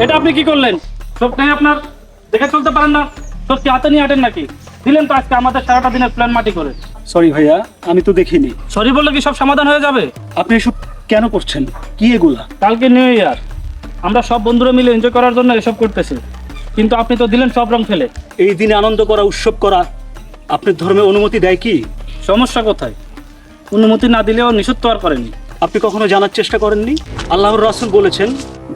এটা আপনি কি করলেন? সব নাই আপনার, দেখে চলতে পারেন না? সব কি হাতে নিয়ে হাঁটেন নাকি? দিলেন তো আজকে আমাদের সারাটা দিনের প্ল্যান মাটি করে। সরি ভাইয়া, আমি তো দেখিনি। সরি বললে কি সব সমাধান হয়ে যাবে? আপনি এসব কেন করছেন? কি এগুলা? কালকে নিউ ইয়ার, আমরা সব বন্ধুরা মিলে এনজয় করার জন্য এসব করতেছি, কিন্তু আপনি তো দিলেন সব রং ফেলে। এই দিনে আনন্দ করা, উৎসব করা আপনার ধর্মে অনুমতি দেয় কি? সমস্যা কোথায়? অনুমতি না দিলেও নিষিদ্ধ আর করেনি। আপনি কখনো জানার চেষ্টা করেননি? আল্লাহর রাসূল বলেছেন,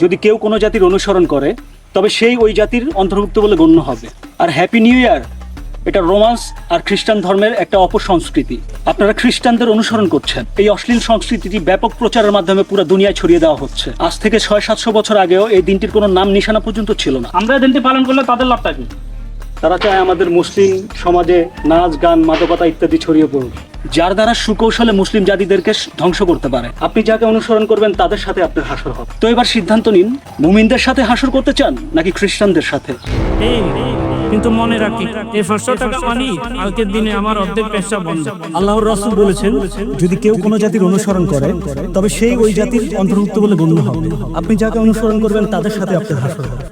যদি কেউ কোনো জাতির অনুসরণ করে তবে সেই ওই জাতির অন্তর্ভুক্ত বলে গণ্য হবে। আর হ্যাপি নিউ ইয়ার এটা রোমান্স আর খ্রিস্টান ধর্মের একটা অপসংস্কৃতি। আপনারা খ্রিস্টানদের অনুসরণ করছেন। এই অশ্লীল সংস্কৃতিটি ব্যাপক প্রচারের মাধ্যমে পুরো দুনিয়ায় ছড়িয়ে দেওয়া হচ্ছে। আজ থেকে 600-700 বছর আগেও এই দিনটির কোনো নাম নিশানা পর্যন্ত ছিল না। আমরা এই দিনটি পালন করলে তাদের লাভটা কি? তারা চায় আমাদের মুসলিম সমাজে নাচ গান মাদকতা ইত্যাদি ছড়িয়ে পড়ুক, যার দ্বারা সুকৌশলে মুসলিম জাতিদেরকে ধ্বংস করতে পারে। আপনি যাকে অনুসরণ করবেন তাদের সাথে আপনার হাসর হবে। তো এবার সিদ্ধান্ত নিন, মুমিনদের সাথে হাসর করতে চান নাকি খ্রিস্টানদের সাথে? কিন্তু মনে রাখি, এই 500 টাকা মানি কালকের দিনে আমার অর্ধেক পেশা বন্ধ। আল্লাহর রাসূল বলেছেন, যদি কেউ কোনো জাতির অনুসরণ করে তবে সেই ওই জাতির অন্তর্ভুক্ত বলে গণ্য হবে। আপনি যাকে অনুসরণ করবেন তাদের সাথে আপনার হাসর হবে।